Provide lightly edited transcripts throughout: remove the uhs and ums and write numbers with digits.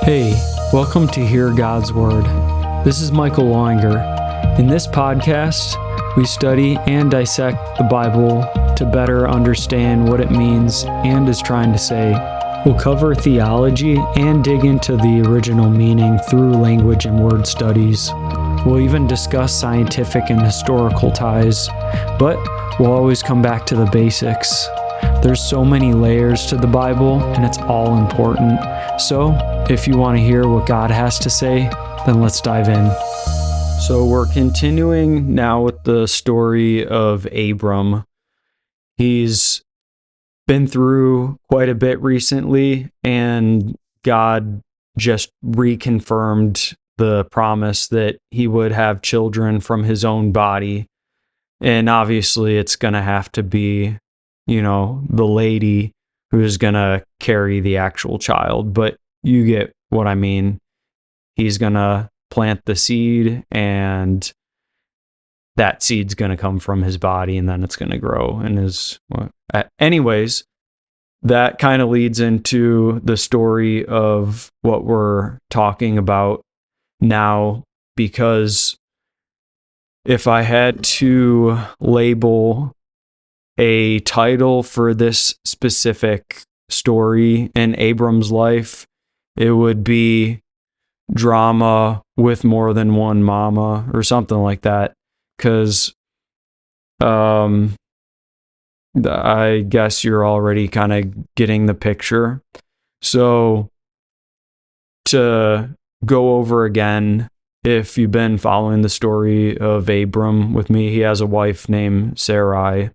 Hey, welcome to Hear God's Word. This is Michael Loinger. In this podcast, we study and dissect the Bible to better understand what it means and is trying to say. We'll cover theology and dig into the original meaning through language and word studies. We'll even discuss scientific and historical ties, but we'll always come back to the basics. There's so many layers to the Bible, and it's all important. So, if you want to hear what God has to say, then let's dive in. So we're continuing now with the story of Abram. He's been through quite a bit recently, and God just reconfirmed the promise that he would have children from his own body. And obviously it's going to have to be, the lady who's going to carry the actual child. But you get what I mean. He's going to plant the seed, and that seed's going to come from his body, and then it's going to grow. Anyways, that kind of leads into the story of what we're talking about now, because if I had to label a title for this specific story in Abram's life, it would be Drama with More Than One Mama or something like that. Because I guess you're already kind of getting the picture. So to go over again, if you've been following the story of Abram with me, he has a wife named Sarai.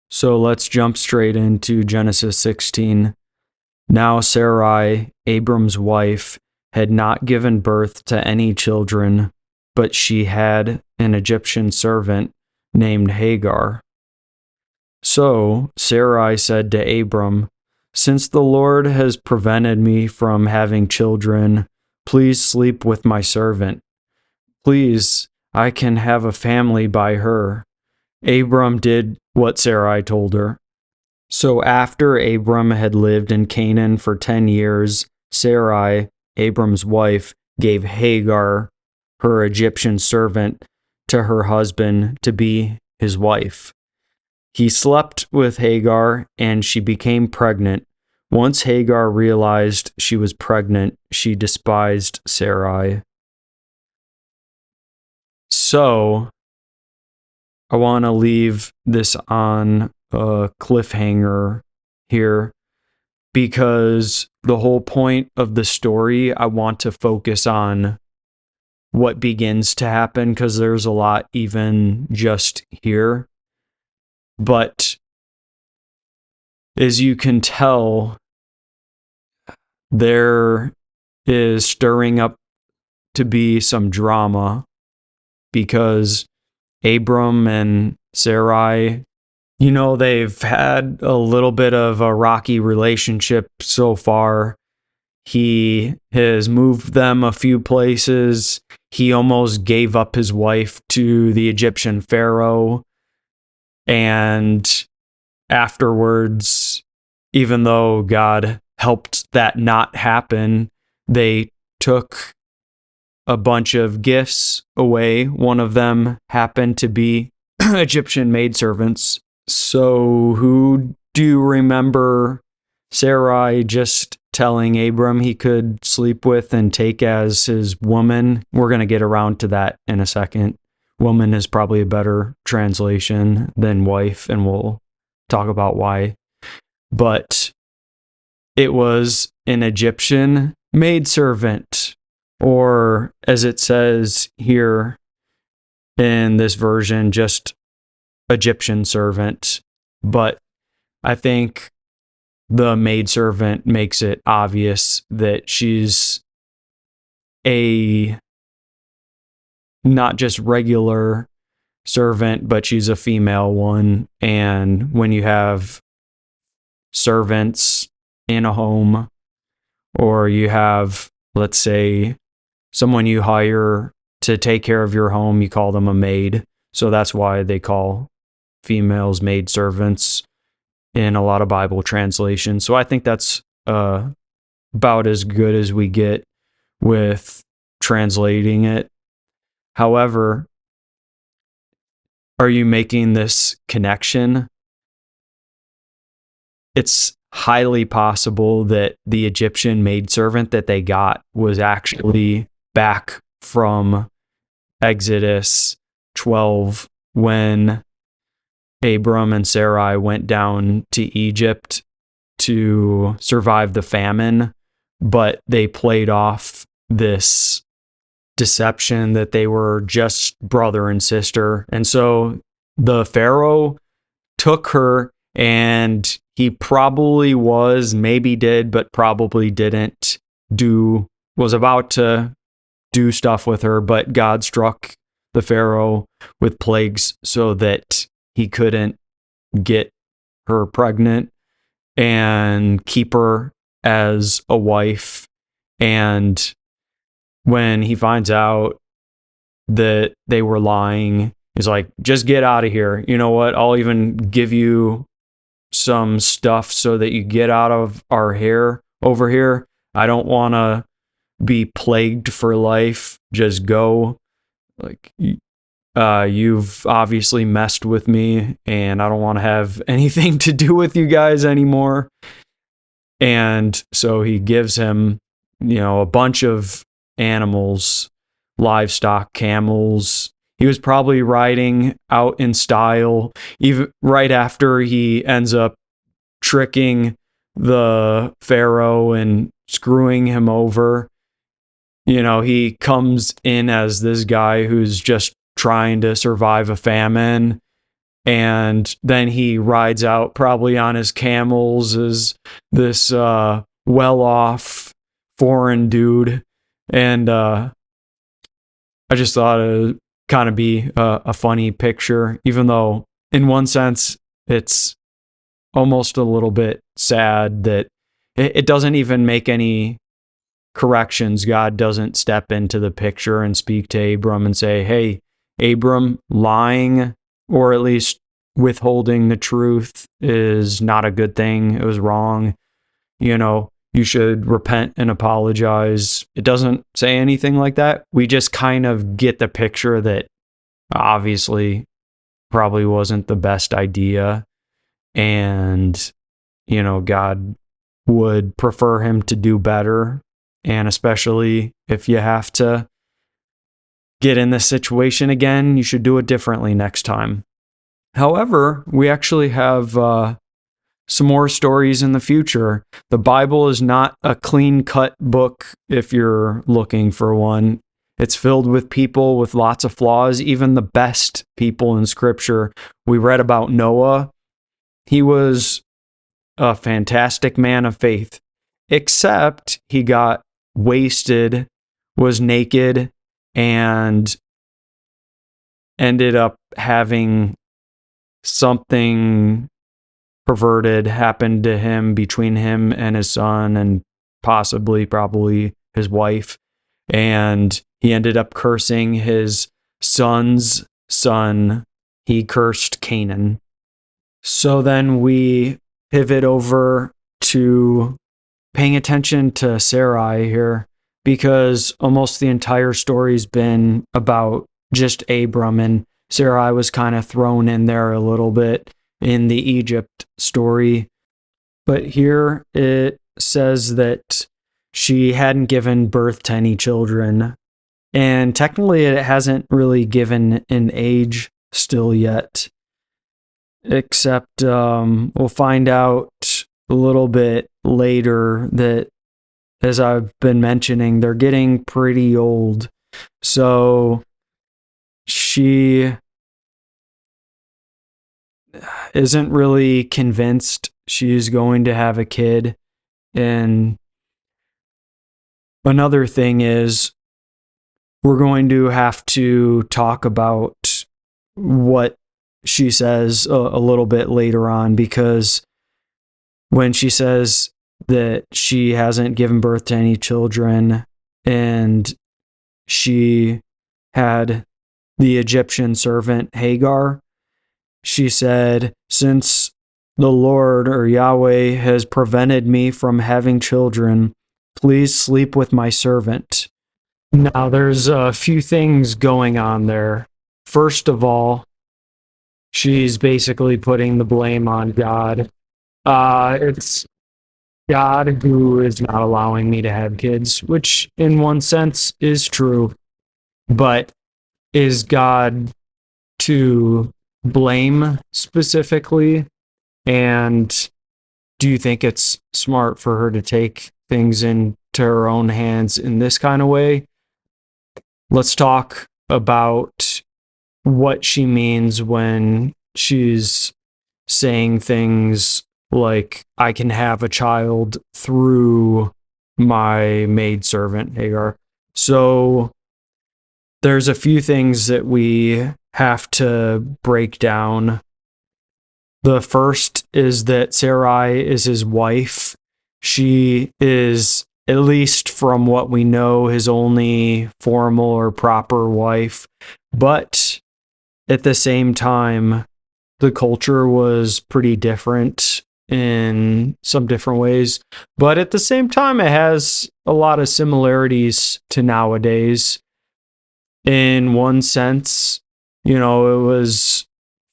So let's jump straight into Genesis 16. Now Sarai, Abram's wife, had not given birth to any children, but she had an Egyptian servant named Hagar. So Sarai said to Abram, "Since the Lord has prevented me from having children, please sleep with my servant. Please, I can have a family by her." Abram did what Sarai told her. So after Abram had lived in Canaan for 10 years, Sarai, Abram's wife, gave Hagar, her Egyptian servant, to her husband to be his wife. He slept with Hagar, and she became pregnant. Once Hagar realized she was pregnant, she despised Sarai. So, I want to leave this on a cliffhanger here, because the whole point of the story, I want to focus on what begins to happen, because there's a lot even just here. But as you can tell, there is stirring up to be some drama, because Abram and Sarai, they've had a little bit of a rocky relationship so far. He has moved them a few places. He almost gave up his wife to the Egyptian pharaoh. And afterwards, even though God helped that not happen, they took a bunch of gifts away. One of them happened to be Egyptian maidservants. So who do you remember Sarai just telling Abram he could sleep with and take as his woman? We're going to get around to that in a second. Woman is probably a better translation than wife, and we'll talk about why. But it was an Egyptian maidservant, or as it says here in this version, just Egyptian servant. But I think the maidservant makes it obvious that she's a not just regular servant, but she's a female one. And when you have servants in a home, or you have, let's say, someone you hire to take care of your home, you call them a maid. So that's why they call females maid servants in a lot of Bible translations. So I think that's about as good as we get with translating it. However, are you making this connection? It's highly possible that the Egyptian maidservant that they got was actually back from Exodus 12 when Abram and Sarai went down to Egypt to survive the famine, but they played off this deception that they were just brother and sister. And so the Pharaoh took her, and he probably maybe did, but probably didn't was about to do stuff with her, but God struck the Pharaoh with plagues so that he couldn't get her pregnant and keep her as a wife. And when he finds out that they were lying, he's like, just get out of here. You know what? I'll even give you some stuff so that you get out of our hair over here. I don't want to be plagued for life. Just go. Like, you've obviously messed with me, and I don't want to have anything to do with you guys anymore. And so he gives him, a bunch of animals, livestock, camels. He was probably riding out in style, even right after he ends up tricking the Pharaoh and screwing him over. He comes in as this guy who's just trying to survive a famine. And then he rides out probably on his camels as this well-off foreign dude. And I just thought it would kind of be a funny picture, even though in one sense it's almost a little bit sad that it doesn't even make any corrections. God doesn't step into the picture and speak to Abram and say, hey, Abram, lying or at least withholding the truth is not a good thing. It was wrong. You should repent and apologize. It doesn't say anything like that. We just kind of get the picture that obviously probably wasn't the best idea. And, God would prefer him to do better. And especially if you have to get in this situation again, you should do it differently next time. However, we actually have some more stories in the future. The Bible is not a clean-cut book if you're looking for one. It's filled with people with lots of flaws, even the best people in Scripture. We read about Noah. He was a fantastic man of faith, except he got wasted, was naked, and ended up having something perverted happen to him between him and his son and probably his wife. And he ended up cursing his son's son. He cursed Canaan. So then we pivot over to paying attention to Sarai here, because almost the entire story's been about just Abram, and Sarai was kind of thrown in there a little bit in the Egypt story. But here it says that she hadn't given birth to any children, and technically it hasn't really given an age still yet, except we'll find out a little bit later that, as I've been mentioning, they're getting pretty old. So she isn't really convinced she's going to have a kid. And another thing is, we're going to have to talk about what she says a little bit later on, because when she says that she hasn't given birth to any children and she had the Egyptian servant Hagar, she said, since the Lord or Yahweh has prevented me from having children, please sleep with my servant. Now, there's a few things going on there. First of all, she's basically putting the blame on God. It's God who is not allowing me to have kids, which in one sense is true, but is God to blame specifically? And do you think it's smart for her to take things into her own hands in this kind of way? Let's talk about what she means when she's saying things like, I can have a child through my maidservant, Hagar. So there's a few things that we have to break down. The first is that Sarai is his wife. She is, at least from what we know, his only formal or proper wife. But at the same time, the culture was pretty different in some different ways. But at the same time, it has a lot of similarities to nowadays. In one sense, it was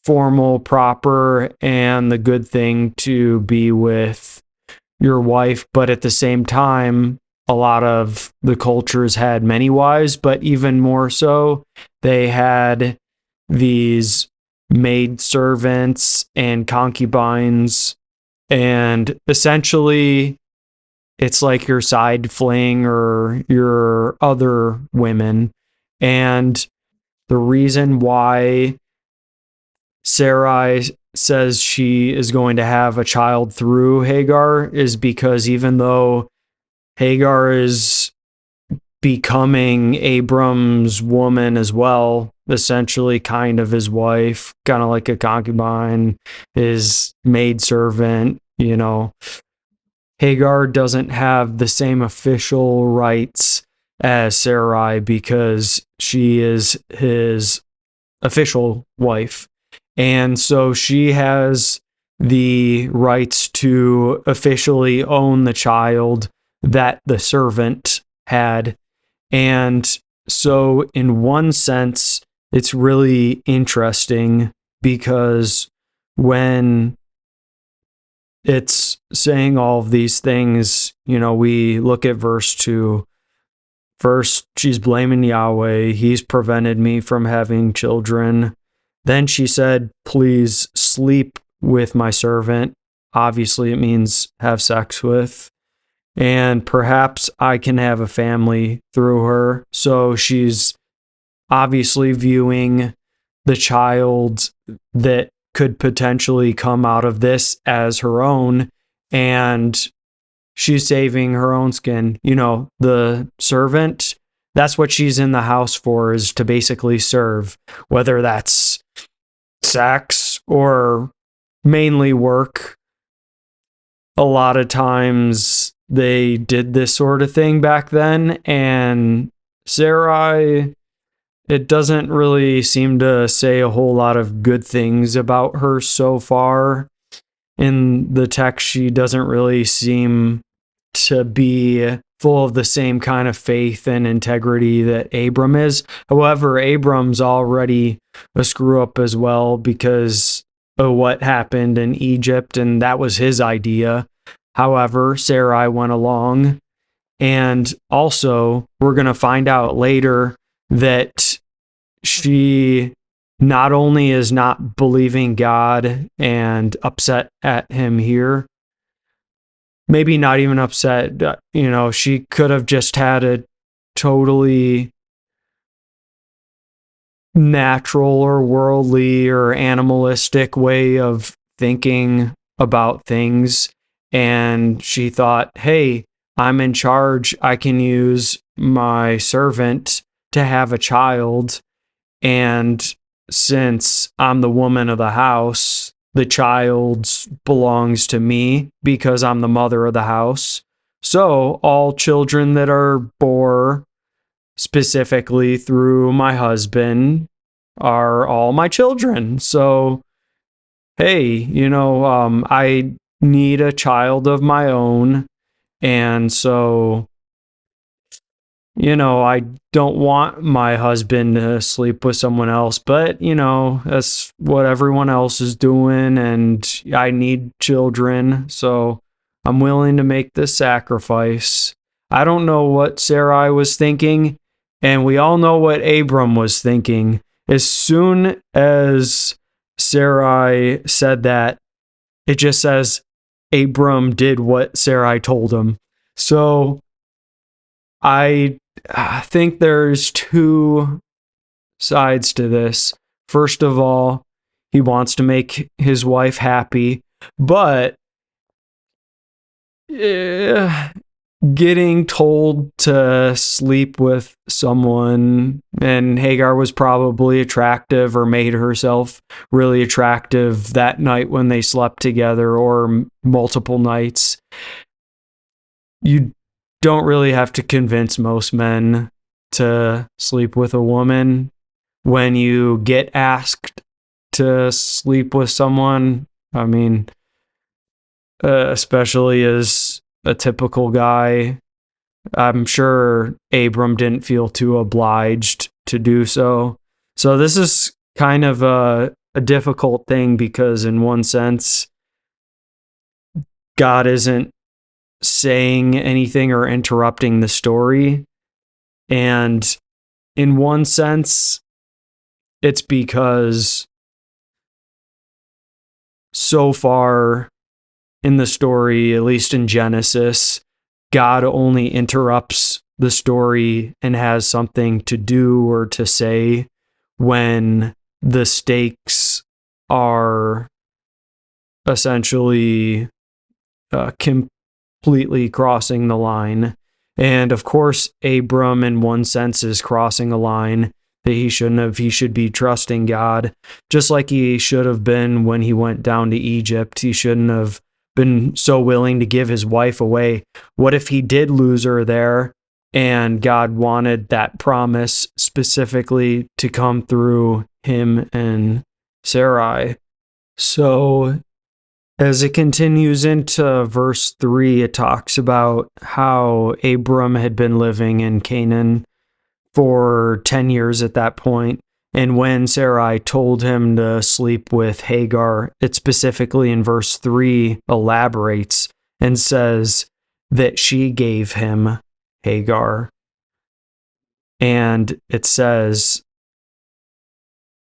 formal, proper, and the good thing to be with your wife. But at the same time, a lot of the cultures had many wives, but even more so, they had these maid servants and concubines. And essentially, it's like your side fling or your other women. And the reason why Sarai says she is going to have a child through Hagar is because even though Hagar is becoming Abram's woman as well, essentially kind of his wife, kind of like a concubine, his maidservant, Hagar doesn't have the same official rights as Sarai because she is his official wife. And so she has the rights to officially own the child that the servant had. And so, in one sense, it's really interesting because when it's saying all of these things, we look at verse 2. First, she's blaming Yahweh. He's prevented me from having children. Then she said, please sleep with my servant. Obviously, it means have sex with. And perhaps I can have a family through her. So she's obviously viewing the child that could potentially come out of this as her own. And she's saving her own skin. The servant, that's what she's in the house for, is to basically serve, whether that's sex or mainly work. A lot of times they did this sort of thing back then, and Sarai, it doesn't really seem to say a whole lot of good things about her so far. In the text, she doesn't really seem to be full of the same kind of faith and integrity that Abram is. However, Abram's already a screw up as well because of what happened in Egypt, and that was his idea. However, Sarai went along, and also we're going to find out later that she not only is not believing God and upset at him here, maybe not even upset, she could have just had a totally natural or worldly or animalistic way of thinking about things. And she thought, hey, I'm in charge. I can use my servant to have a child. And since I'm the woman of the house, the child belongs to me because I'm the mother of the house. So all children that are born specifically through my husband are all my children. So, hey, I need a child of my own. And so I don't want my husband to sleep with someone else, but, that's what everyone else is doing, and I need children, so I'm willing to make this sacrifice. I don't know what Sarai was thinking, and we all know what Abram was thinking. As soon as Sarai said that, it just says Abram did what Sarai told him. So I think there's two sides to this. First of all, he wants to make his wife happy, but getting told to sleep with someone, and Hagar was probably attractive or made herself really attractive that night when they slept together or multiple nights. You don't really have to convince most men to sleep with a woman. When you get asked to sleep with someone, I mean, especially as a typical guy, I'm sure Abram didn't feel too obliged to do so. So this is kind of a difficult thing because, in one sense, God isn't saying anything or interrupting the story. And in one sense, it's because so far in the story, at least in Genesis, God only interrupts the story and has something to do or to say when the stakes are essentially completely crossing the line. And of course, Abram, in one sense, is crossing a line that he shouldn't have. He should be trusting God, just like he should have been when he went down to Egypt. He shouldn't have been so willing to give his wife away. What if he did lose her there and God wanted that promise specifically to come through him and Sarai? So as it continues into verse 3, it talks about how Abram had been living in Canaan for 10 years at that point. And when Sarai told him to sleep with Hagar, it specifically in verse 3 elaborates and says that she gave him Hagar. And it says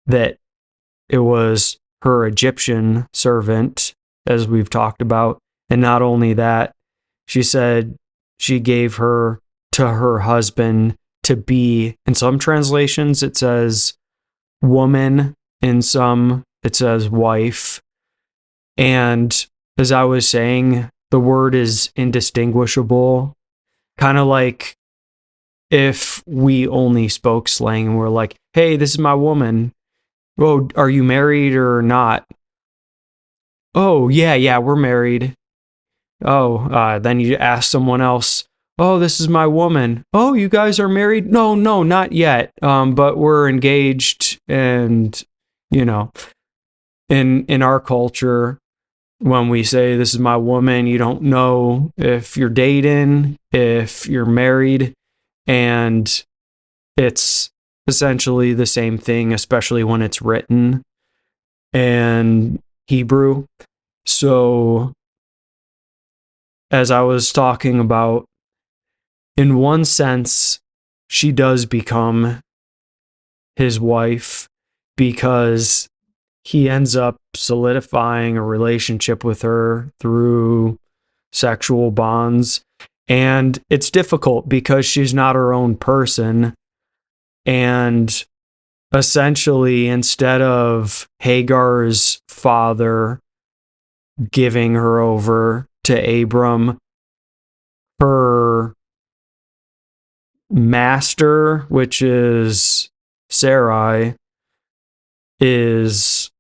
that it was her Egyptian servant, as we've talked about. And not only that, she said she gave her to her husband to be. In some translations, it says woman. In some, it says wife. And as I was saying, the word is indistinguishable. Kind of like if we only spoke slang and we're like, hey, this is my woman. Oh, are you married or not? Oh, yeah, we're married. Oh, then you ask someone else, oh, this is my woman. Oh, you guys are married? No, not yet. But we're engaged. And, in our culture, when we say this is my woman, you don't know if you're dating, if you're married. And it's essentially the same thing, especially when it's written in Hebrew. So, as I was talking about, in one sense, she does become his wife because he ends up solidifying a relationship with her through sexual bonds. And it's difficult because she's not her own person. And essentially, instead of Hagar's father giving her over to Abram, her master, which is Sarai, is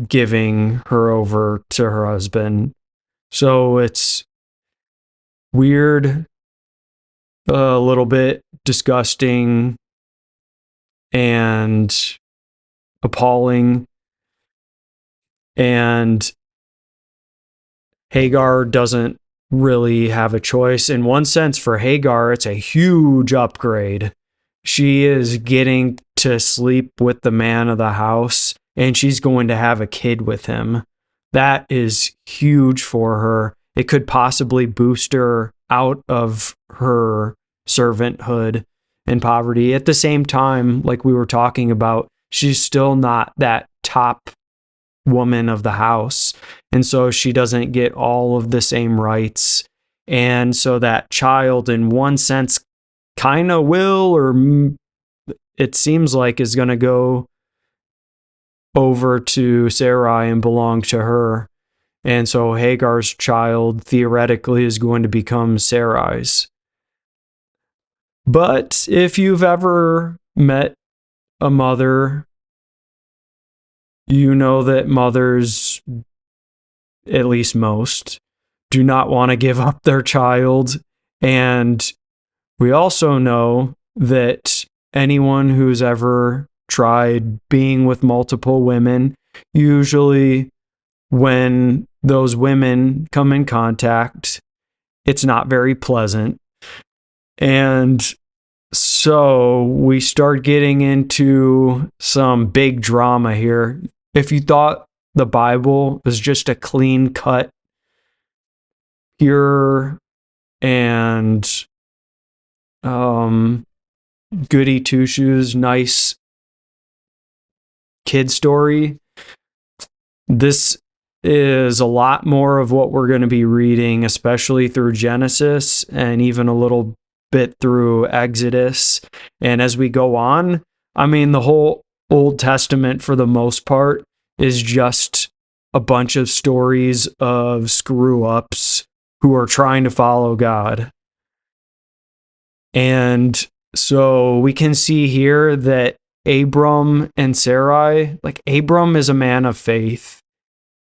giving her over to her husband. So it's weird, a little bit disgusting, and appalling. And Hagar doesn't really have a choice. In one sense, for Hagar, it's a huge upgrade. She is getting to sleep with the man of the house, and she's going to have a kid with him. That is huge for her. It could possibly boost her out of her servanthood and poverty. At the same time, like we were talking about, she's still not that top woman of the house. And so she doesn't get all of the same rights. And so that child, in one sense, kind of will, or it seems like, is going to go over to Sarai and belong to her. And so Hagar's child theoretically is going to become Sarai's. But if you've ever met a mother, you know that mothers, at least most, do not want to give up their child. And we also know that anyone who's ever tried being with multiple women, usually when those women come in contact, it's not very pleasant. And so we start getting into some big drama here. If you thought the Bible was just a clean cut, pure, and goody two shoes, nice kid story, this is a lot more of what we're going to be reading, especially through Genesis and even a little bit through Exodus. And as we go on, I mean, the whole Old Testament, for the most part, is just a bunch of stories of screw-ups who are trying to follow God. And so we can see here that Abram and Sarai, like, Abram is a man of faith.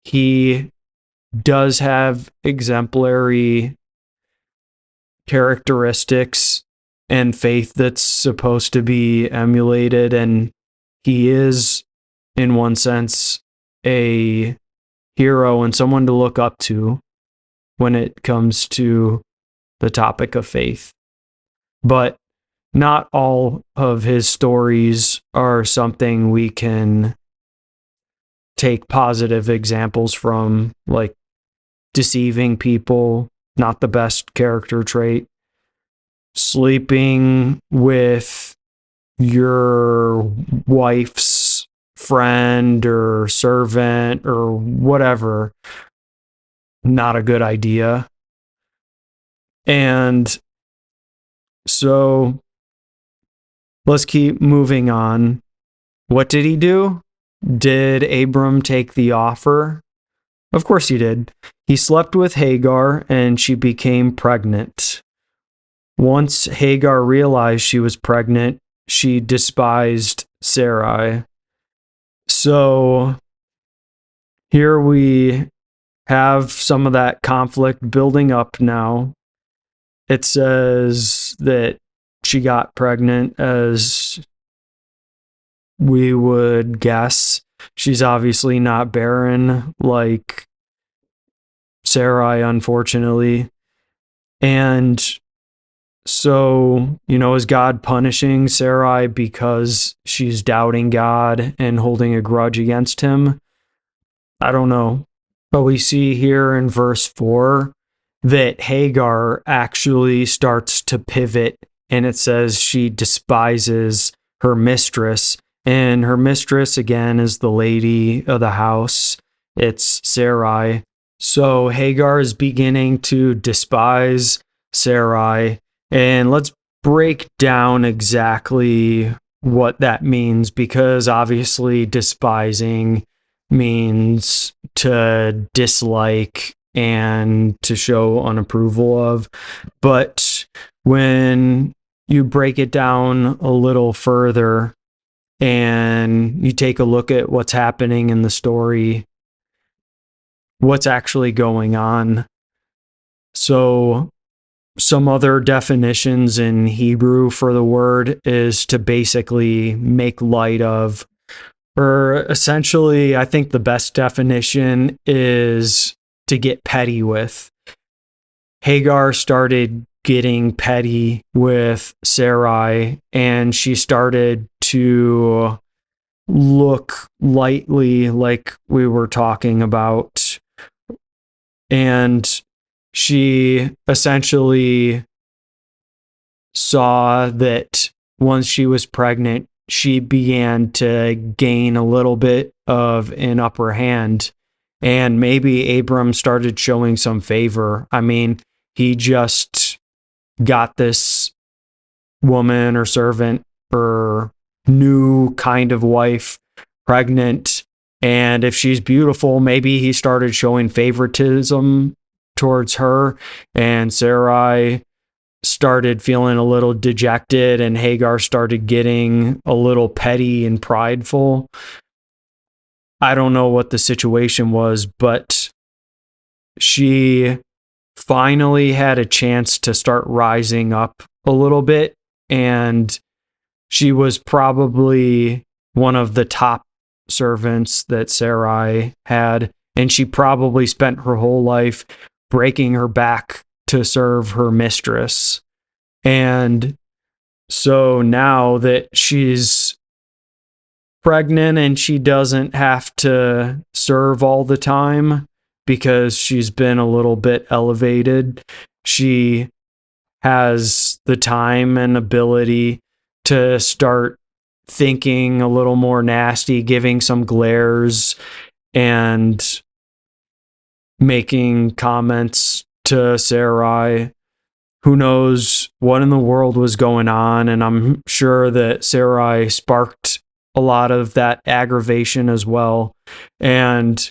He does have exemplary characteristics and faith that's supposed to be emulated, and he is, in one sense, a hero and someone to look up to when it comes to the topic of faith. But not all of his stories are something we can take positive examples from, like deceiving people, not the best character trait. Sleeping with your wife's friend or servant or whatever, not a good idea. And so let's keep moving on. What did he do? Did Abram take the offer? Of course he did. He slept with Hagar and she became pregnant. Once Hagar realized she was pregnant, she despised Sarai. So here we have some of that conflict building up now. It says that she got pregnant, as we would guess. She's obviously not barren like Sarai, unfortunately. And so, is God punishing Sarai because she's doubting God and holding a grudge against him? I don't know. But we see here in verse 4 that Hagar actually starts to pivot, and it says she despises her mistress. And her mistress, again, is the lady of the house. It's Sarai. So Hagar is beginning to despise Sarai. And let's break down exactly what that means, because obviously despising means to dislike and to show unapproval of. But when you break it down a little further and you take a look at what's happening in the story, what's actually going on. So some other definitions in Hebrew for the word is to basically make light of, or essentially, I think the best definition is to get petty with. Hagar started getting petty with Sarai, and she started to look lightly, like we were talking about. And she essentially saw that once she was pregnant, she began to gain a little bit of an upper hand. And maybe Abram started showing some favor. I mean, he just got this woman or servant or new kind of wife pregnant. And if she's beautiful, maybe he started showing favoritism towards her. And Sarai started feeling a little dejected, and Hagar started getting a little petty and prideful. I don't know what the situation was, but she finally had a chance to start rising up a little bit, and she was probably one of the top servants that Sarai had, and she probably spent her whole life breaking her back to serve her mistress. And so now that she's pregnant and she doesn't have to serve all the time because she's been a little bit elevated, she has the time and ability to start thinking a little more nasty, giving some glares and making comments to Sarai. Who knows what in the world was going on, and I'm sure that Sarai sparked a lot of that aggravation as well. And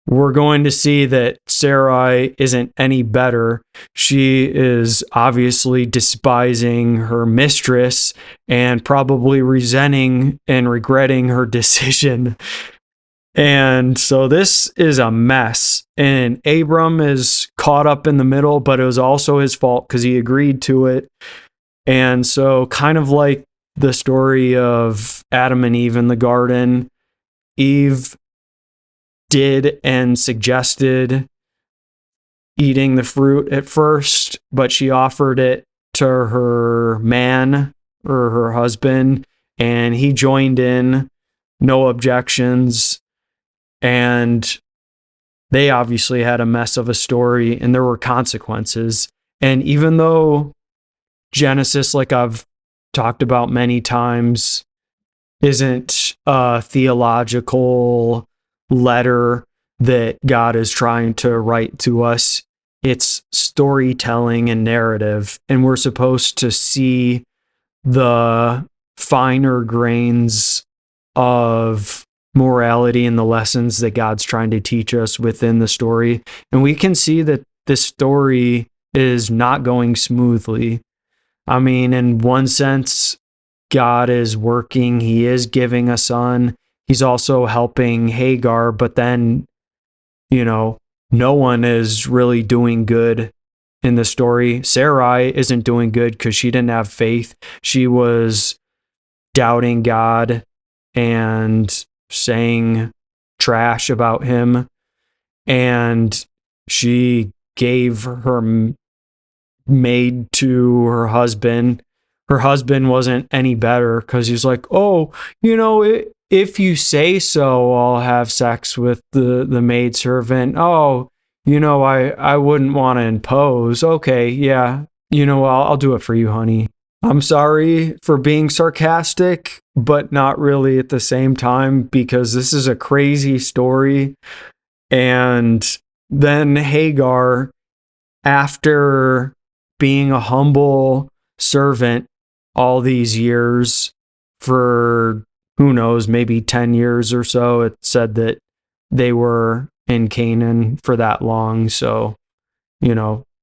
we're going to see that Sarai isn't any better. She is obviously despising her mistress and probably resenting and regretting her decision. And so this is a mess. And Abram is caught up in the middle, but it was also his fault because he agreed to it. And so, kind of like the story of Adam and Eve in the garden, Eve did and suggested eating the fruit at first, but she offered it to her man or her husband, and he joined in, no objections. And they obviously had a mess of a story, and there were consequences. And even though Genesis, like I've talked about many times, isn't a theological letter that God is trying to write to us, it's storytelling and narrative. And we're supposed to see the finer grains of morality and the lessons that God's trying to teach us within the story. And we can see that this story is not going smoothly. I mean, in one sense, God is working. He is giving a son. He's also helping Hagar, but then, no one is really doing good in the story. Sarai isn't doing good because she didn't have faith. She was doubting God and saying trash about him, and she gave her maid to her husband. Her husband wasn't any better because he's like, oh, if you say so, I'll have sex with the maid servant. Oh, I wouldn't want to impose. Okay, yeah, I'll do it for you, honey. I'm sorry for being sarcastic, but not really at the same time, because this is a crazy story. And then Hagar, after being a humble servant all these years, for who knows, maybe 10 years or so, it said that they were in Canaan for that long. So,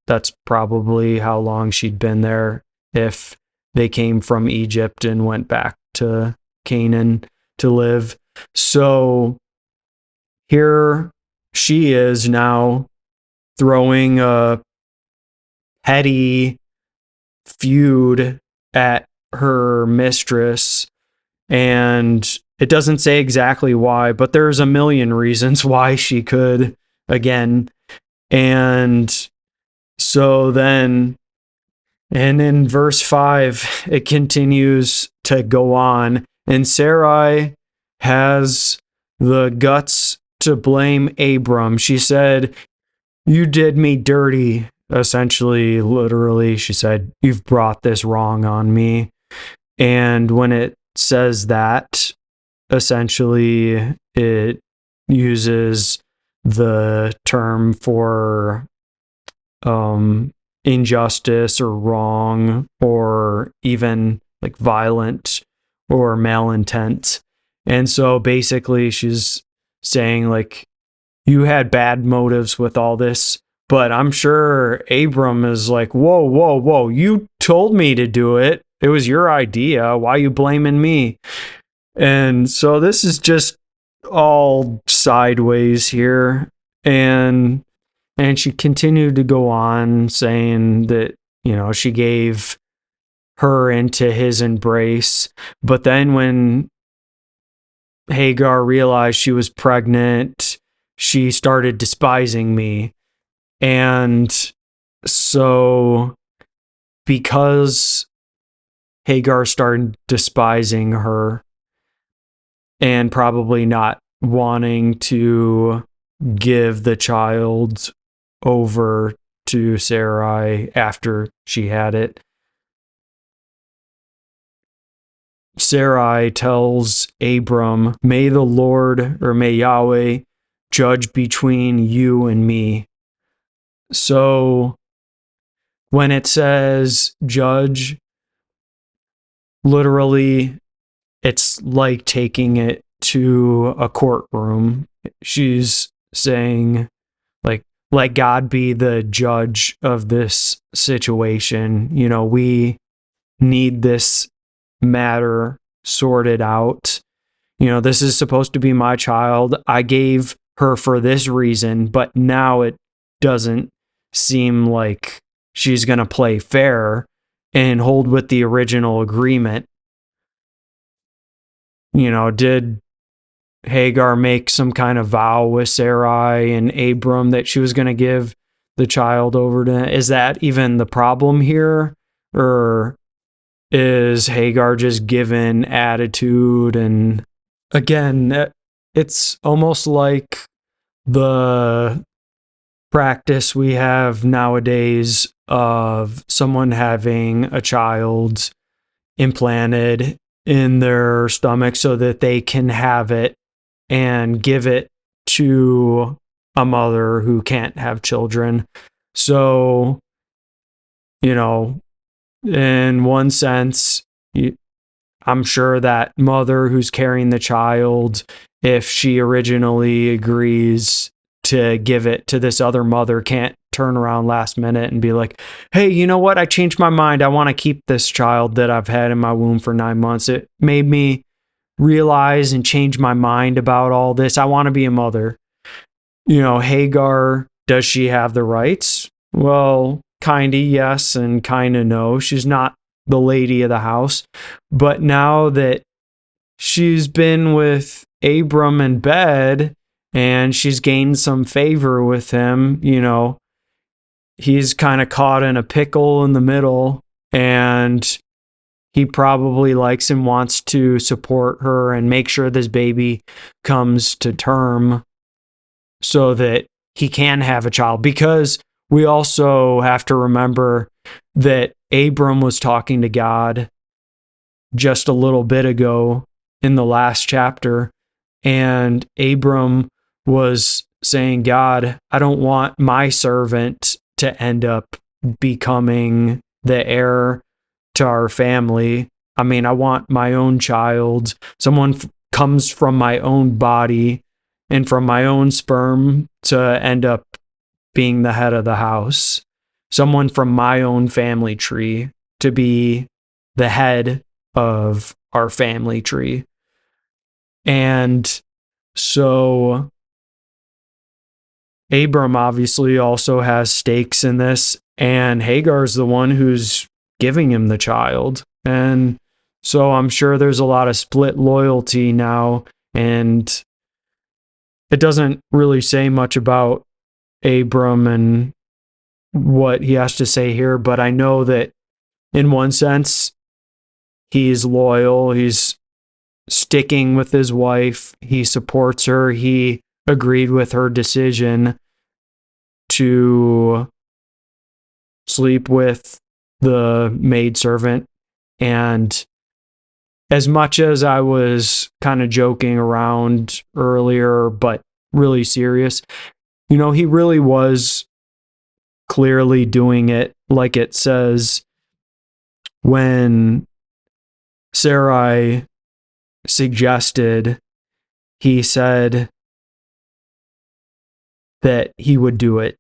that's probably how long she'd been there if they came from Egypt and went back to Canaan to live. So here she is now throwing a petty feud at her mistress. And it doesn't say exactly why, but there's a million reasons why she could, again. And So then, and in verse 5, it continues to go on. And Sarai has the guts to blame Abram. She said, "You did me dirty." Essentially, literally, she said, "You've brought this wrong on me." And when it says that, essentially, it uses the term for injustice or wrong or even like violent or malintent. And so basically, she's saying, like, you had bad motives with all this, but I'm sure Abram is like, whoa, whoa, whoa, you told me to do it. It was your idea. Why are you blaming me? And so this is just all sideways here. And she continued to go on saying that, she gave her into his embrace. But then when Hagar realized she was pregnant, she started despising me. And so because Hagar started despising her and probably not wanting to give the child over to Sarai after she had it, Sarai tells Abram, "May the Lord, or may Yahweh, judge between you and me." So when it says judge, literally, it's like taking it to a courtroom. She's saying, like, let God be the judge of this situation. We need this matter sorted out. This is supposed to be my child. I gave her for this reason, but now it doesn't seem like she's going to play fair and hold with the original agreement. Did Hagar make some kind of vow with Sarai and Abram that she was going to give the child over to? Is that even the problem here? Or is Hagar just given attitude? And again, it's almost like the practice we have nowadays of someone having a child implanted in their stomach so that they can have it and give it to a mother who can't have children. So, in one sense, I'm sure that mother who's carrying the child, if she originally agrees to give it to this other mother, can't turn around last minute and be like, "Hey, you know what? I changed my mind. I want to keep this child that I've had in my womb for 9 months. It made me realize and change my mind about all this. I want to be a mother." Hagar, does she have the rights? Well, kinda yes and kinda no. She's not the lady of the house. But now that she's been with Abram in bed and she's gained some favor with him, he's kind of caught in a pickle in the middle, and he probably likes and wants to support her and make sure this baby comes to term so that he can have a child. Because we also have to remember that Abram was talking to God just a little bit ago in the last chapter, and Abram was saying, "God, I don't want my servant to end up becoming the heir to our family. I mean, I want my own child. Someone comes from my own body and from my own sperm to end up being the head of the house. Someone from my own family tree to be the head of our family tree." And so Abram obviously also has stakes in this, and Hagar's the one who's giving him the child. And so I'm sure there's a lot of split loyalty now, and it doesn't really say much about Abram and what he has to say here, but I know that in one sense, he's loyal. He's sticking with his wife. He supports her. He agreed with her decision to sleep with the maidservant. And as much as I was kind of joking around earlier, but really serious, he really was clearly doing it like it says when Sarai suggested, he said that he would do it.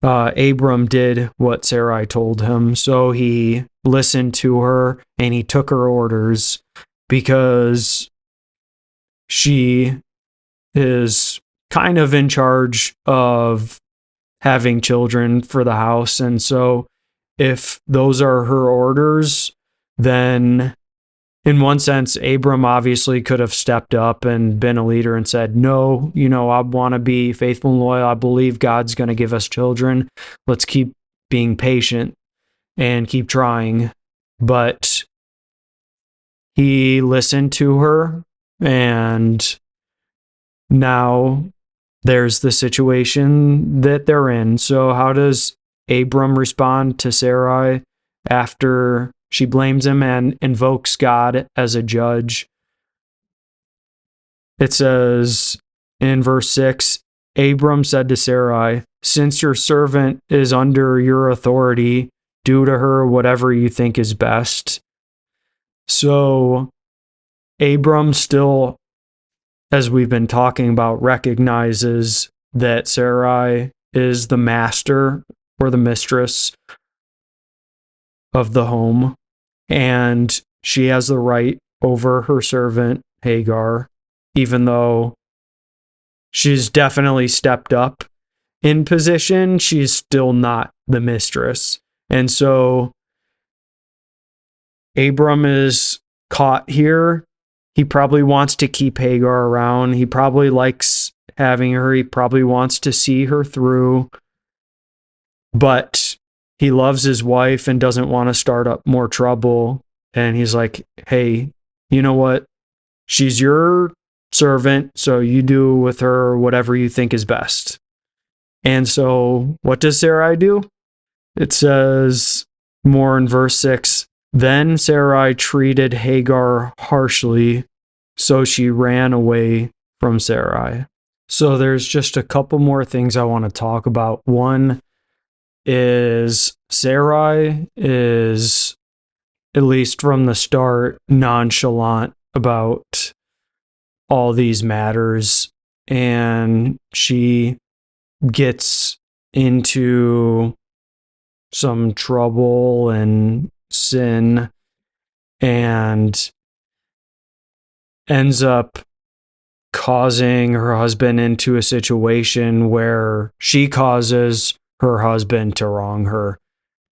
Abram did what Sarai told him, so he listened to her and he took her orders because she is kind of in charge of having children for the house. And so if those are her orders, then in one sense, Abram obviously could have stepped up and been a leader and said, no, I want to be faithful and loyal. I believe God's going to give us children. Let's keep being patient and keep trying. But he listened to her, and now there's the situation that they're in. So how does Abram respond to Sarai after she blames him and invokes God as a judge? It says in verse 6, Abram said to Sarai, "Since your servant is under your authority, do to her whatever you think is best." So Abram still, as we've been talking about, recognizes that Sarai is the master or the mistress of the home, and she has the right over her servant Hagar, even though she's definitely stepped up in position, she's still not the mistress. And so Abram is caught here. He probably wants to keep Hagar around. He probably likes having her. He probably wants to see her through. But he loves his wife and doesn't want to start up more trouble. And he's like, hey, you know what? She's your servant, so you do with her whatever you think is best. And so what does Sarai do? It says more in verse 6, then Sarai treated Hagar harshly, so she ran away from Sarai. So there's just a couple more things I want to talk about. One is Sarai is, at least from the start, nonchalant about all these matters, and she gets into some trouble and sin and ends up causing her husband into a situation where she causes her husband to wrong her.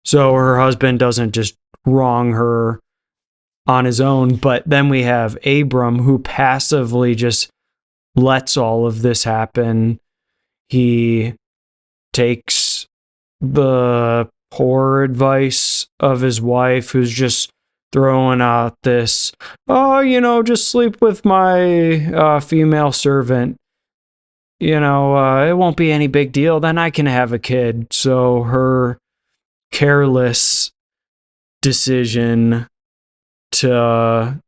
So her husband doesn't just wrong her on his own, but then we have Abram, who passively just lets all of this happen. He takes the poor advice of his wife, who's just throwing out this, just sleep with my female servant. It won't be any big deal. Then I can have a kid. So her careless decision to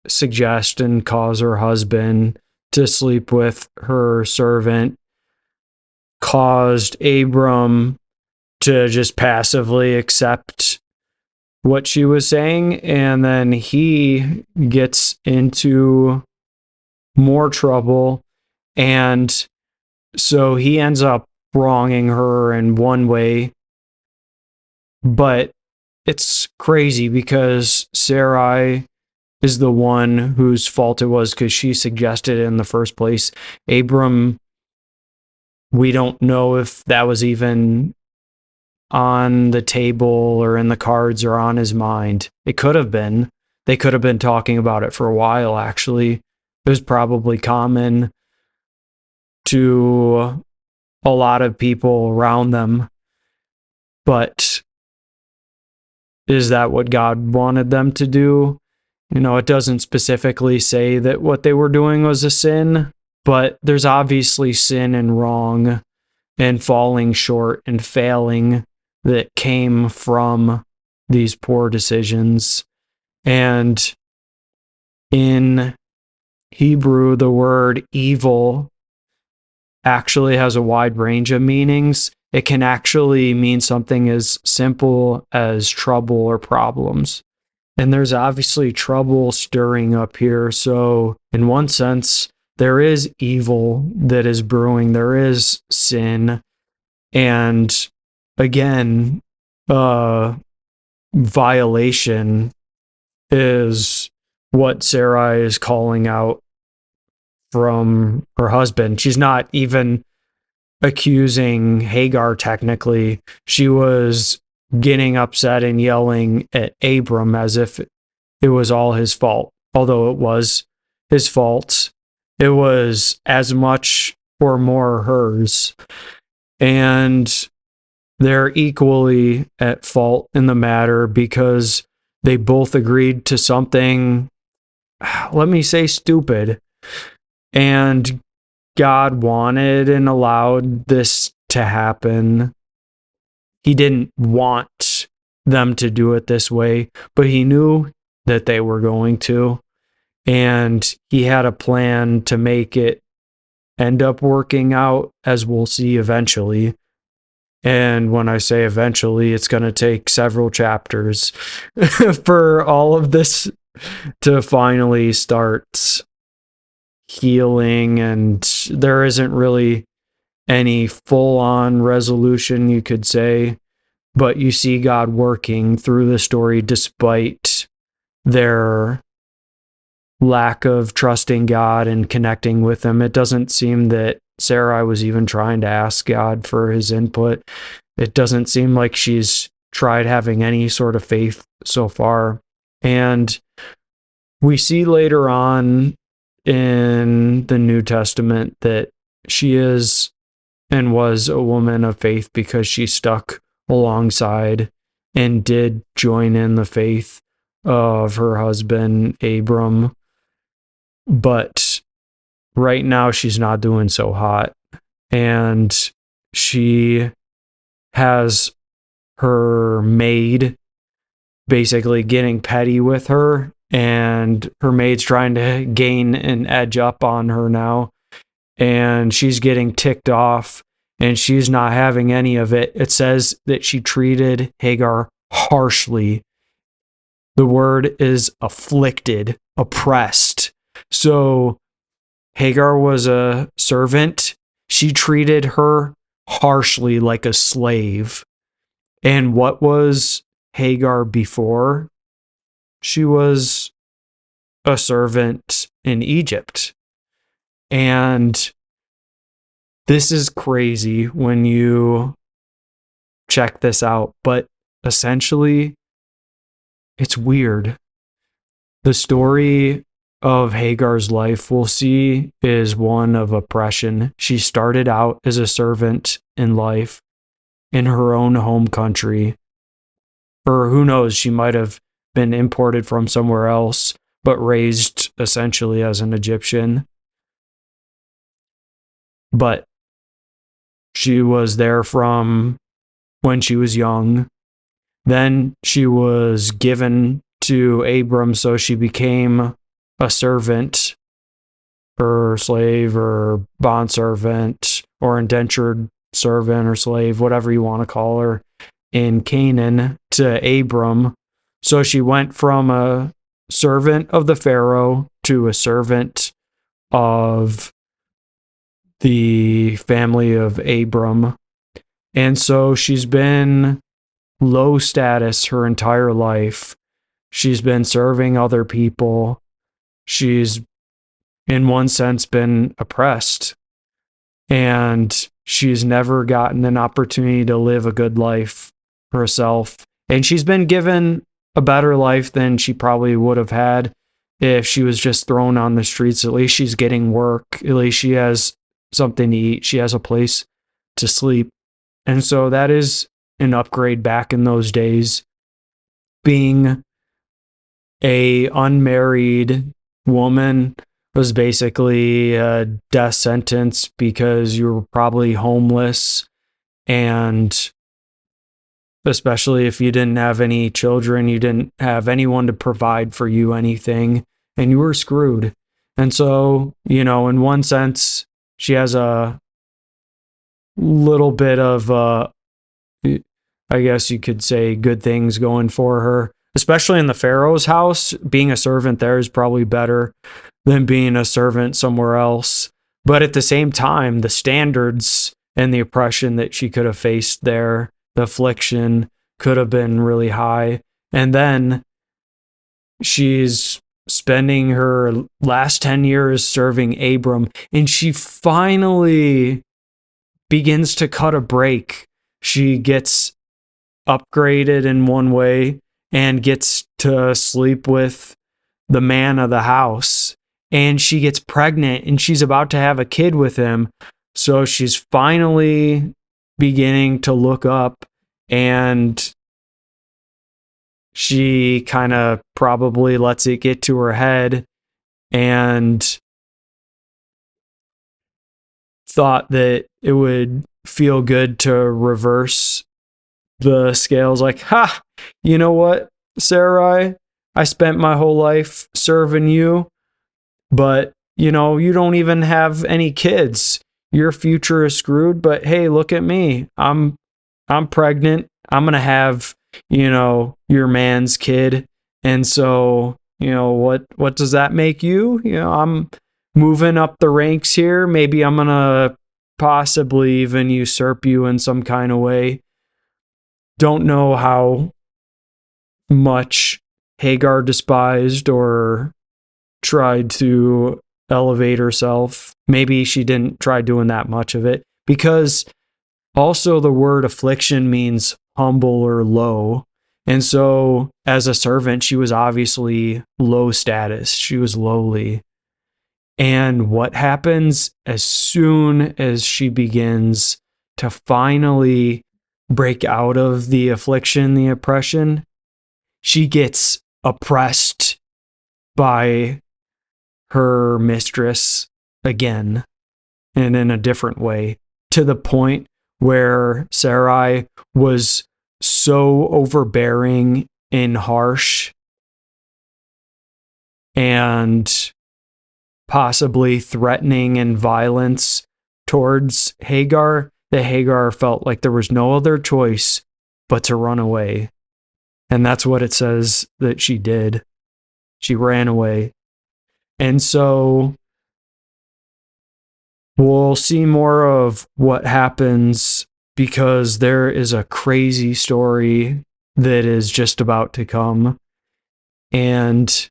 suggest and cause her husband to sleep with her servant caused Abram to just passively accept what she was saying, and then he gets into more trouble, and so he ends up wronging her in one way. But it's crazy because Sarai is the one whose fault it was because she suggested it in the first place. Abram, we don't know if that was even on the table or in the cards or on his mind. It could have been. They could have been talking about it for a while, actually. It was probably common to a lot of people around them. But is that what God wanted them to do? It doesn't specifically say that what they were doing was a sin, but there's obviously sin and wrong and falling short and failing that came from these poor decisions. And in Hebrew, the word evil actually has a wide range of meanings. It can actually mean something as simple as trouble or problems. And there's obviously trouble stirring up here. So, in one sense, there is evil that is brewing, there is sin. And again, violation is what Sarai is calling out from her husband. She's not even accusing Hagar technically. She was getting upset and yelling at Abram as if it was all his fault. Although it was his fault, it was as much or more hers. And they're equally at fault in the matter because they both agreed to something, let me say, stupid. And God wanted and allowed this to happen. He didn't want them to do it this way, but he knew that they were going to. And he had a plan to make it end up working out, as we'll see eventually. And when I say eventually, it's going to take several chapters for all of this to finally start healing. And there isn't really any full-on resolution, you could say, but you see God working through the story despite their lack of trusting God and connecting with him. It doesn't seem that Sarai was even trying to ask God for his input. It doesn't seem like she's tried having any sort of faith so far. And we see later on in the New Testament that she is and was a woman of faith because she stuck alongside and did join in the faith of her husband, Abram. But right now she's not doing so hot. And she has her maid basically getting petty with her, and her maid's trying to gain an edge up on her now. And she's getting ticked off, and she's not having any of it. It says that she treated Hagar harshly. The word is afflicted, oppressed. So Hagar was a servant. She treated her harshly like a slave. And what was Hagar before? She was a servant in Egypt. And this is crazy when you check this out, but essentially, it's weird. The story of Hagar's life, we'll see, is one of oppression. She started out as a servant in life in her own home country. Or who knows, she might have been imported from somewhere else, but raised essentially as an Egyptian. But she was there from when she was young. Then she was given to Abram, so she became a servant or slave or bondservant or indentured servant or slave, whatever you want to call her, in Canaan to Abram. So she went from a servant of the Pharaoh to a servant of the family of Abram. And so she's been low status her entire life. She's been serving other people. She's, in one sense, been oppressed. And she's never gotten an opportunity to live a good life herself. And she's been given a better life than she probably would have had if she was just thrown on the streets. At least she's getting work. At least she has something to eat. She has a place to sleep. And so that is an upgrade back in those days. Being a unmarried woman was basically a death sentence because you were probably homeless, and especially if you didn't have any children, you didn't have anyone to provide for you anything, and you were screwed. And so, in one sense, she has a little bit of, I guess you could say, good things going for her. Especially in the Pharaoh's house, being a servant there is probably better than being a servant somewhere else. But at the same time, the standards and the oppression that she could have faced there, the affliction could have been really high. And then she's spending her last 10 years serving Abram, and she finally begins to cut a break. She gets upgraded in one way and gets to sleep with the man of the house. And she gets pregnant and she's about to have a kid with him. So she's finally beginning to look up, and she kind of probably lets it get to her head and thought that it would feel good to reverse the scales. Like, you know what, Sarai? I spent my whole life serving you, but you don't even have any kids. Your future is screwed, but hey, look at me. I'm pregnant. I'm going to have, your man's kid. And so, what does that make you? I'm moving up the ranks here. Maybe I'm going to possibly even usurp you in some kind of way. Don't know how much Hagar despised or tried to elevate herself. Maybe she didn't try doing that much of it, because also the word affliction means humble or low. And so as a servant, she was obviously low status. She was lowly. And what happens as soon as she begins to finally break out of the affliction, the oppression, she gets oppressed by her mistress again, and in a different way, to the point where Sarai was so overbearing and harsh and possibly threatening and violence towards Hagar that Hagar felt like there was no other choice but to run away. And that's what it says that she did. She ran away. And so we'll see more of what happens, because there is a crazy story that is just about to come. And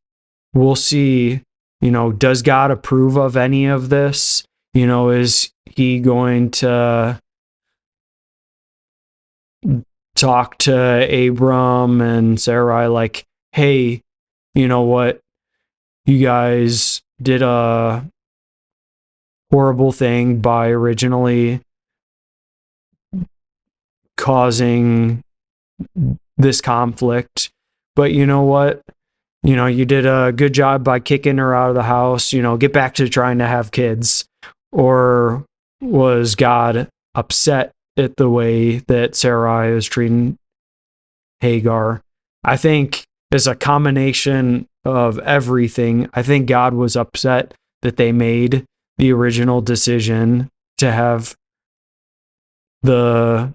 we'll see, does God approve of any of this? Is he going to talk to Abram and Sarai like, hey, you know what? You guys did a horrible thing by originally causing this conflict. But you know what? You did a good job by kicking her out of the house. Get back to trying to have kids. Or was God upset at the way that Sarai is treating Hagar? I think as a combination of everything, I think God was upset that they made the original decision to have the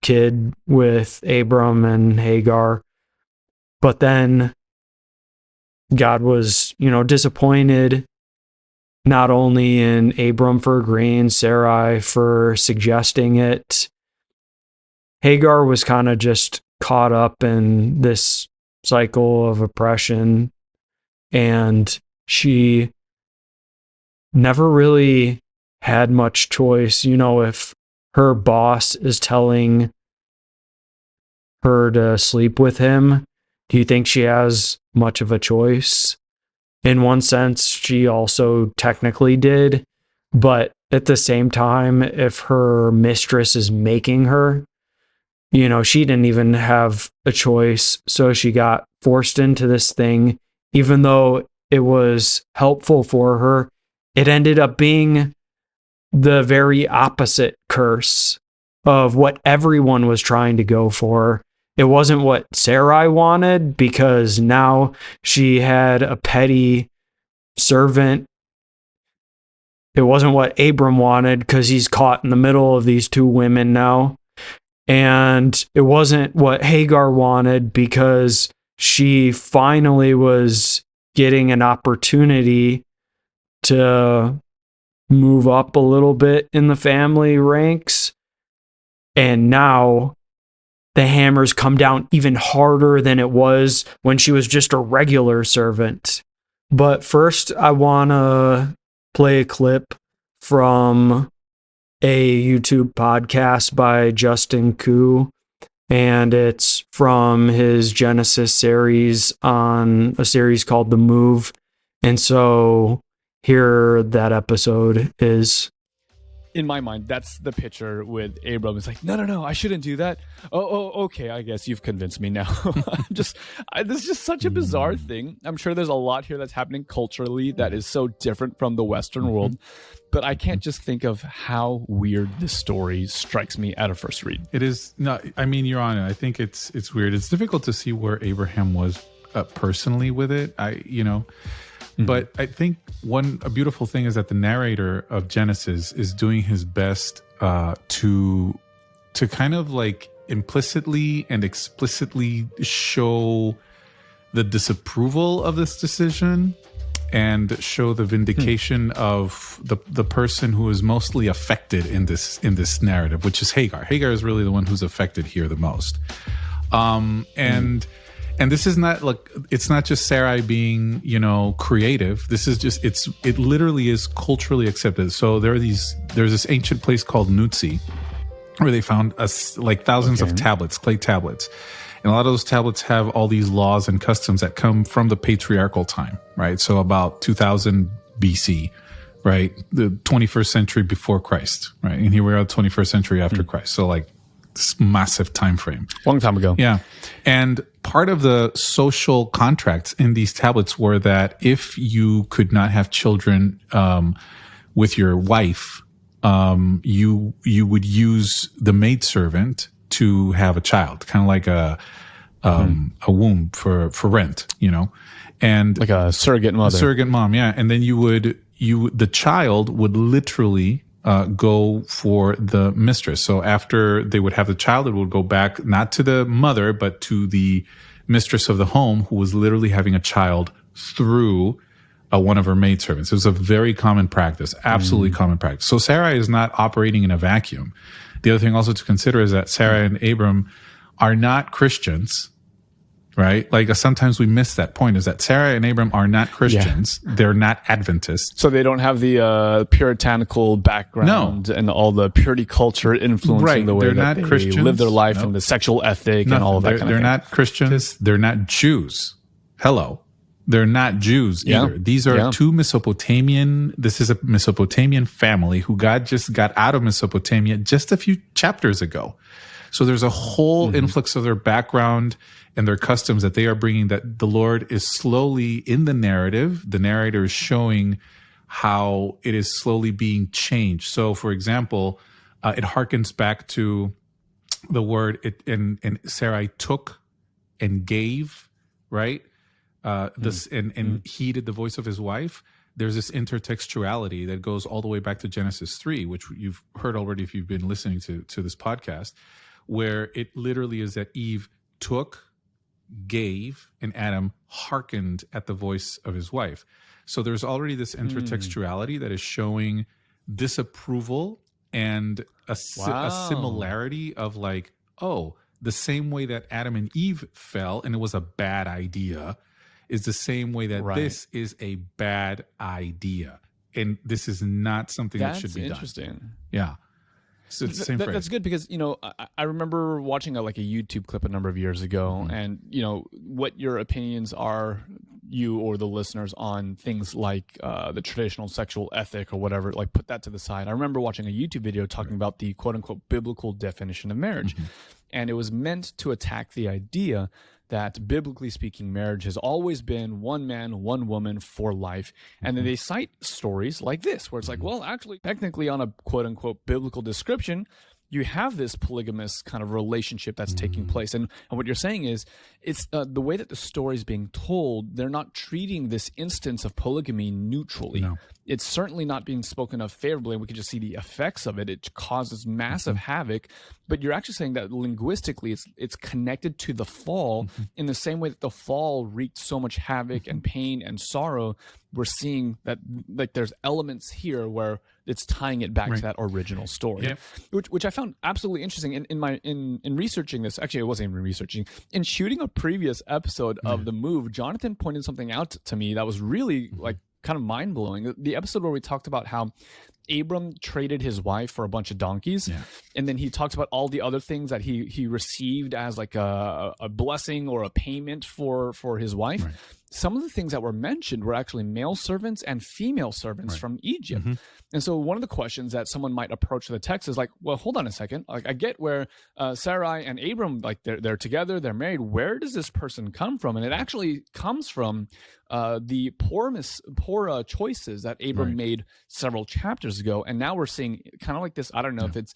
kid with Abram and Hagar. But then God was, disappointed not only in Abram for agreeing, Sarai for suggesting it. Hagar was kind of just caught up in this cycle of oppression, and she never really had much choice. If her boss is telling her to sleep with him, do you think she has much of a choice? In one sense, she also technically did, but at the same time, if her mistress is making her, she didn't even have a choice. So she got forced into this thing, even though it was helpful for her. It ended up being the very opposite curse of what everyone was trying to go for. It wasn't what Sarai wanted, because now she had a petty servant. It wasn't what Abram wanted, because he's caught in the middle of these two women now. And it wasn't what Hagar wanted, because she finally was getting an opportunity to move up a little bit in the family ranks. And now the hammers come down even harder than it was when she was just a regular servant. But first, I want to play a clip from a YouTube podcast by Justin Koo, and it's from his Genesis series on a series called The Move. And so here that episode is. In my mind, that's the picture with Abram. It's like, no, I shouldn't do that. Oh, okay, I guess you've convinced me now. This is just such a bizarre thing. I'm sure there's a lot here that's happening culturally that is so different from the Western world, but I can't just think of how weird this story strikes me at a first read. It is not. I mean, you're on it. I think it's weird. It's difficult to see where Abraham was personally with it. But I think a beautiful thing is that the narrator of Genesis is doing his best to kind of like implicitly and explicitly show the disapproval of this decision and show the vindication of the person who is mostly affected in this narrative, which is Hagar. Hagar is really the one who's affected here the most. And this is not like, it's not just Sarai being, creative. This is just, it literally is culturally accepted. So there's this ancient place called Nutsi where they found thousands of tablets, clay tablets. And a lot of those tablets have all these laws and customs that come from the patriarchal time, right? So about 2000 BC, right? The 21st century before Christ, right? And here we are, 21st century after Christ. So like this massive time frame. Long time ago. Yeah. And part of the social contracts in these tablets were that if you could not have children with your wife, you would use the maidservant to have a child, kind of like a womb for rent, and like a surrogate mother. A surrogate mom, yeah. And then the child would literally go for the mistress. So after they would have the child, it would go back not to the mother, but to the mistress of the home, who was literally having a child through one of her maidservants. It was a very common practice, absolutely common practice. So Sarai is not operating in a vacuum. The other thing also to consider is that Sarah and Abram are not Christians, right? Like sometimes we miss that point, is that Sarah and Abram are not Christians. Yeah. They're not Adventists. So they don't have the puritanical background and all the purity culture influencing the way that they live their life and the sexual ethic and all of that kind of thing. They're not Christians. They're not Jews. Hello. They're not Jews either. Yeah. These are two this is a Mesopotamian family who God just got out of Mesopotamia just a few chapters ago. So there's a whole influx of their background and their customs that they are bringing, that the Lord is slowly in the narrative. The narrator is showing how it is slowly being changed. So, for example, it harkens back to the word and Sarai took and gave, right? And heeded the voice of his wife. There's this intertextuality that goes all the way back to Genesis 3, which you've heard already if you've been listening to this podcast, where it literally is that Eve took, gave, and Adam hearkened at the voice of his wife. So there's already this intertextuality that is showing disapproval and a similarity of like, oh, the same way that Adam and Eve fell and it was a bad idea is the same way that this is a bad idea. And this is not something that should be done. That's interesting. Yeah. So it's the same phrase. That's good because, I remember watching a YouTube clip a number of years ago and, what your opinions are you or the listeners on things like the traditional sexual ethic or whatever, like put that to the side. I remember watching a YouTube video talking about the quote unquote biblical definition of marriage. And it was meant to attack the idea that biblically speaking, marriage has always been one man, one woman for life. And then they cite stories like this, where it's like, well, actually, technically on a quote unquote biblical description, you have this polygamous kind of relationship that's taking place. And what you're saying is it's the way that the story is being told, they're not treating this instance of polygamy neutrally. No. It's certainly not being spoken of favorably, and we can just see the effects of it. It causes massive havoc. But you're actually saying that linguistically it's connected to the fall in the same way that the fall wreaked so much havoc and pain and sorrow. We're seeing that like there's elements here where it's tying it back to that original story, which I found absolutely interesting. In researching this, actually, I wasn't even researching. In shooting a previous episode of The Move, Jonathan pointed something out to me that was really like kind of mind blowing. The episode where we talked about how Abram traded his wife for a bunch of donkeys, and then he talks about all the other things that he received as like a blessing or a payment for his wife. Some of the things that were mentioned were actually male servants and female servants from Egypt. And so one of the questions that someone might approach the text is like, well, hold on a second. Like I get where Sarai and Abram, like they're together, they're married. Where does this person come from? And it actually comes from the poor choices that Abram made several chapters ago. And now we're seeing kind of like this, I don't know if it's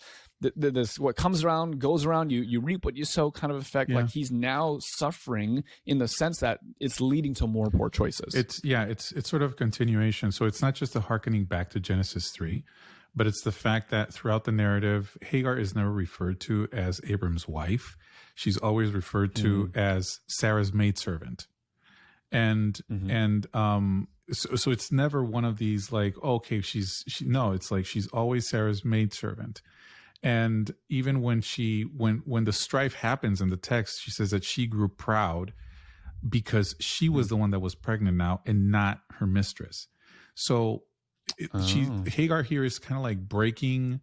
this what comes around goes around, you reap what you sow kind of effect. Like he's now suffering in the sense that it's leading to more poor choices. It's sort of a continuation. So it's not just a hearkening back to Genesis 3, but it's the fact that throughout the narrative, Hagar is never referred to as Abram's wife. She's always referred to as Sarah's maidservant. And so it's never one of these like, oh, okay, no, it's like she's always Sarah's maidservant. And even when when the strife happens in the text, she says that she grew proud because she was the one that was pregnant now and not her mistress. So Hagar here is kind of like breaking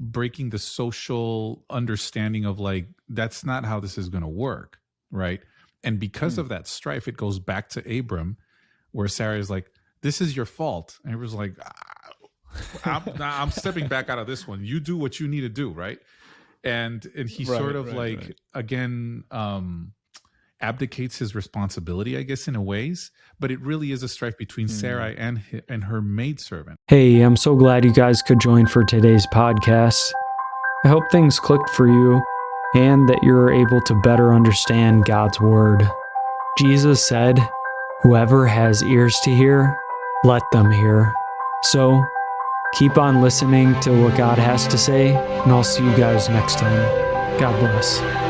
the social understanding of like, that's not how this is going to work. Right. And because of that strife, it goes back to Abram, where Sarah is like, this is your fault. And Abram's like, I'm stepping back out of this one. You do what you need to do, right? And he again abdicates his responsibility, I guess, in a ways. But it really is a strife between Sarai and her maidservant. Hey, I'm so glad you guys could join for today's podcast. I hope things clicked for you and that you're able to better understand God's word. Jesus said, "Whoever has ears to hear, let them hear." So keep on listening to what God has to say, and I'll see you guys next time. God bless.